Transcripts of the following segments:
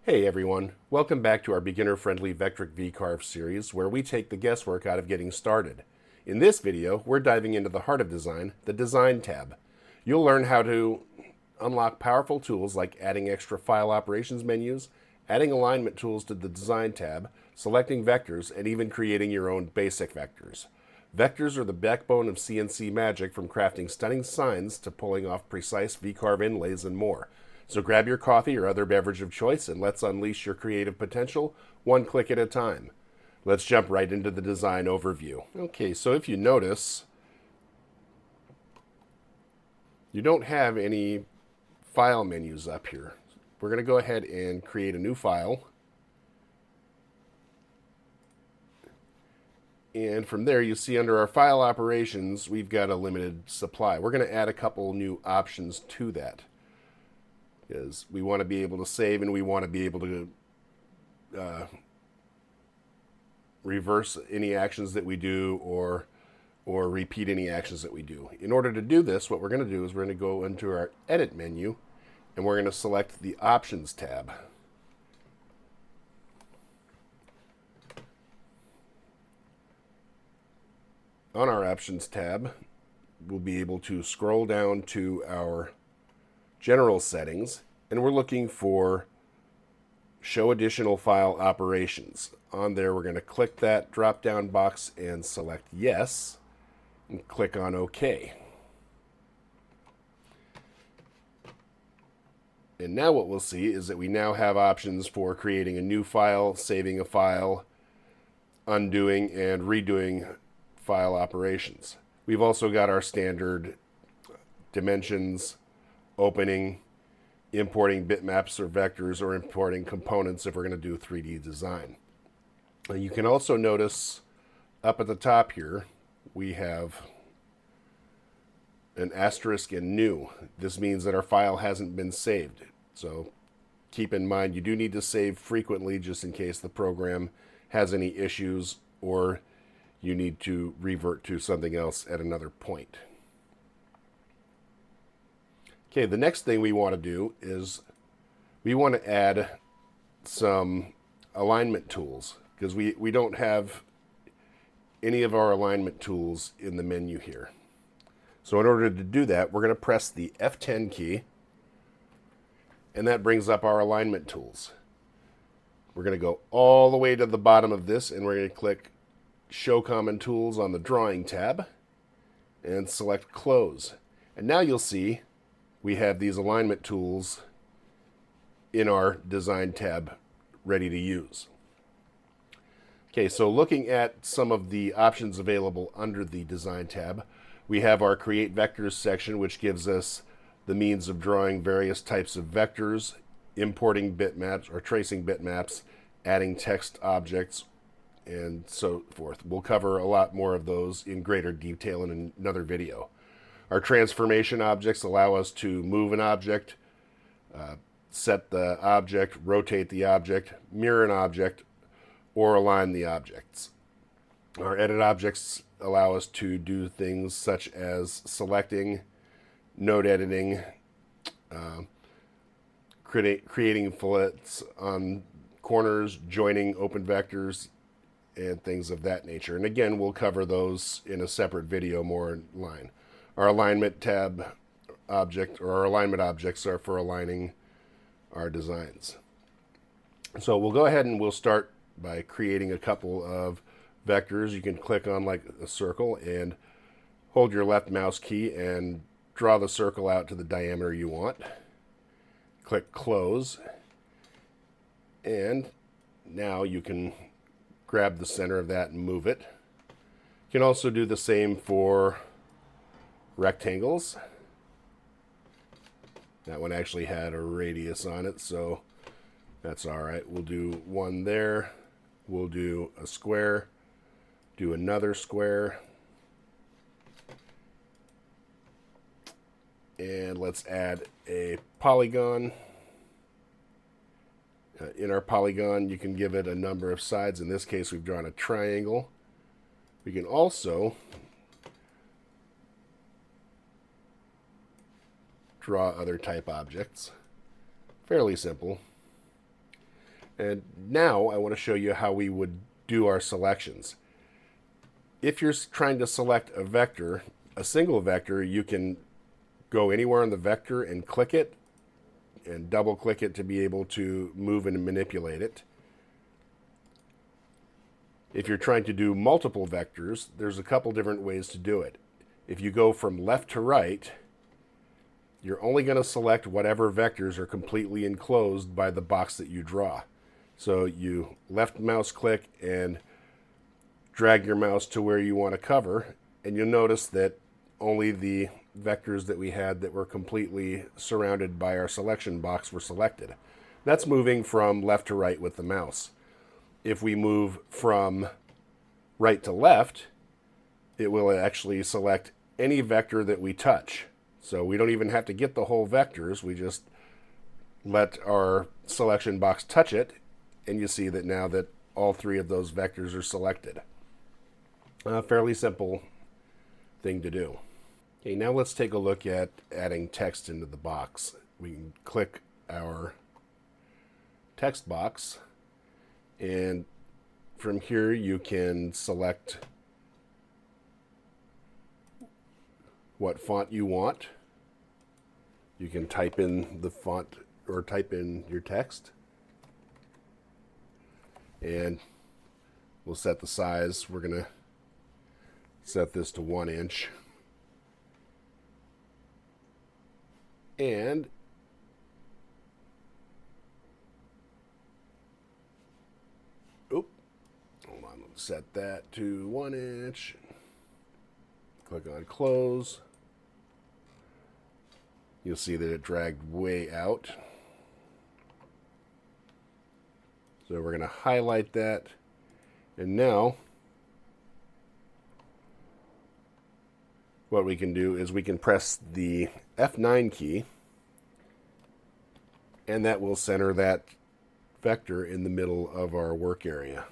Hey everyone, welcome back to our beginner-friendly Vectric VCarve series where we take the guesswork out of getting started. In this video, we're diving into the heart of design, the Design tab. You'll learn how to unlock powerful tools like adding extra file operations menus, adding alignment tools to the Design tab, selecting vectors, and even creating your own basic vectors. Vectors are the backbone of CNC magic, from crafting stunning signs to pulling off precise V-Carve inlays and more. So grab your coffee or other beverage of choice and let's unleash your creative potential one click at a time. Let's jump right into the design overview. Okay, so if you notice, you don't have any file menus up here. We're going to go ahead and create a new file. And from there, you see under our file operations, we've got a limited supply. We're going to add a couple new options to that, because we want to be able to save and we want to be able to reverse any actions that we do or repeat any actions that we do. In order to do this, what we're going to do is we're going to go into our Edit menu and we're going to select the Options tab. On our Options tab, we'll be able to scroll down to our General Settings, and we're looking for Show Additional File Operations. On there, we're going to click that drop-down box and select Yes, and click on OK. And now what we'll see is that we now have options for creating a new file, saving a file, undoing and redoing file operations. We've also got our standard dimensions, opening, importing bitmaps or vectors, or importing components if we're going to do 3D design. You can also notice up at the top here, we have an asterisk in new. This means that our file hasn't been saved. So keep in mind, you do need to save frequently just in case the program has any issues or you need to revert to something else at another point. Okay, the next thing we want to do is we want to add some alignment tools, because we don't have any of our alignment tools in the menu here. So in order to do that, we're going to press the F10 key, and that brings up our alignment tools. We're going to go all the way to the bottom of this, and we're going to click Show Common Tools on the Drawing tab and select Close. And now you'll see we have these alignment tools in our Design tab ready to use. Okay, so looking at some of the options available under the Design tab, we have our Create Vectors section, which gives us the means of drawing various types of vectors, importing bitmaps or tracing bitmaps, adding text objects, and so forth. We'll cover a lot more of those in greater detail in another video. Our transformation objects allow us to move an object, set the object, rotate the object, mirror an object, or align the objects. Our edit objects allow us to do things such as selecting, node editing, creating fillets on corners, joining open vectors, and things of that nature. And again, we'll cover those in a separate video more in line. Our alignment tab object, or our alignment objects, are for aligning our designs. So we'll go ahead and we'll start by creating a couple of vectors. You can click on like a circle and hold your left mouse key and draw the circle out to the diameter you want. Click Close, and now you can grab the center of that and move it. You can also do the same for rectangles. That one actually had a radius on it, so that's all right. We'll do one there. We'll do a square, do another square, and let's add a polygon. In our polygon, you can give it a number of sides. In this case, we've drawn a triangle. We can also draw other type objects. Fairly simple. And now I want to show you how we would do our selections. If you're trying to select a vector, a single vector, you can go anywhere on the vector and click it and double click it to be able to move and manipulate it. If you're trying to do multiple vectors, there's a couple different ways to do it. If you go from left to right, you're only going to select whatever vectors are completely enclosed by the box that you draw. So you left mouse click and drag your mouse to where you want to cover, and you'll notice that only the vectors that we had that were completely surrounded by our selection box were selected. That's moving from left to right with the mouse. If we move from right to left, it will actually select any vector that we touch. So we don't even have to get the whole vectors, we just let our selection box touch it, and you see that now that all three of those vectors are selected. A fairly simple thing to do. Okay, now let's take a look at adding text into the box. We can click our text box, and from here you can select what font you want. You can type in the font or type in your text, and we'll set the size. We're going to set this to 1 inch. And hold on, let's set that to 1 inch. Click on close. You'll see that it dragged way out. So we're going to highlight that. And now what we can do is we can press the F9 key, and that will center that vector in the middle of our work area.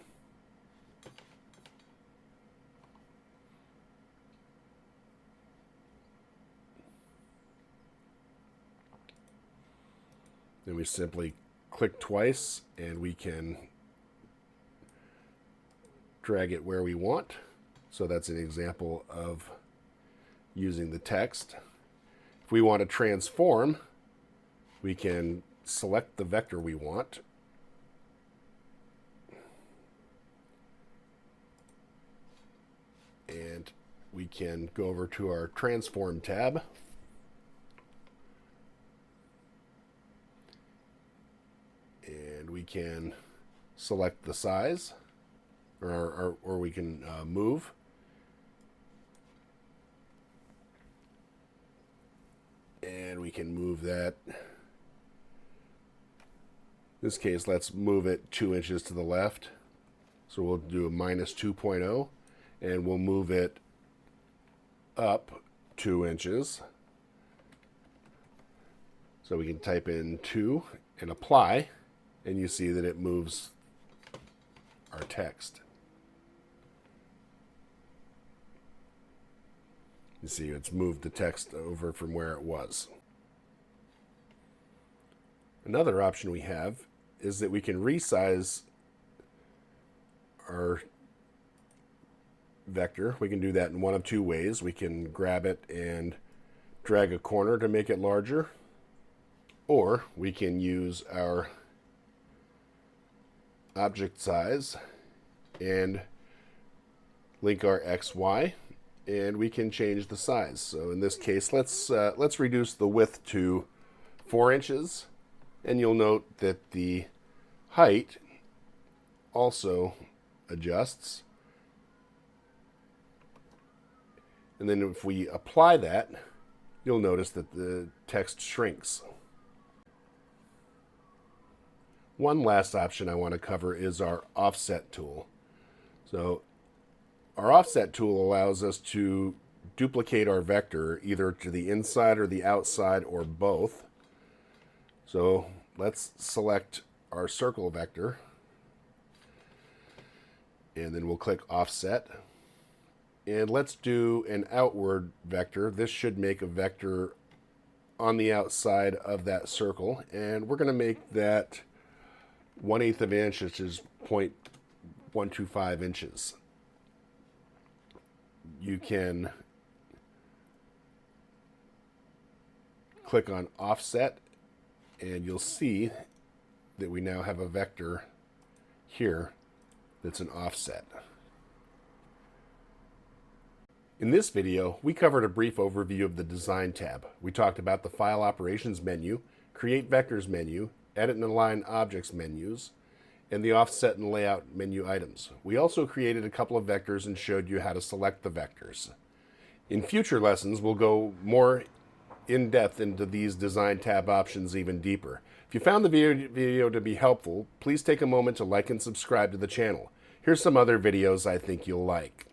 Then we simply click twice and we can drag it where we want. So that's an example of using the text. If we want to transform, we can select the vector we want. And we can go over to our transform tab. And we can select the size, or we can move. And we can move that. In this case, let's move it 2 inches to the left. So we'll do a -2.0, and we'll move it up 2 inches. So we can type in 2 and apply, and you see that it moves our text. You see it's moved the text over from where it was. Another option we have is that we can resize our vector. We can do that in one of two ways. We can grab it and drag a corner to make it larger, or we can use our object size and link our XY, and we can change the size. So in this case, let's reduce the width to 4 inches, and you'll note that the height also adjusts. And then if we apply that, you'll notice that the text shrinks. One last option I want to cover is our offset tool. So our offset tool allows us to duplicate our vector either to the inside or the outside or both. So let's select our circle vector, and then we'll click offset. And let's do an outward vector. This should make a vector on the outside of that circle, and we're going to make that 1/8 of an inch, which is 0.125 inches. You can click on offset and you'll see that we now have a vector here that's an offset. In this video, we covered a brief overview of the Design tab. We talked about the File Operations menu, Create Vectors menu, Edit and Align Objects menus, and the Offset and Layout menu items. We also created a couple of vectors and showed you how to select the vectors. In future lessons, we'll go more in depth into these Design tab options even deeper. If you found the video to be helpful, please take a moment to like and subscribe to the channel. Here's some other videos I think you'll like.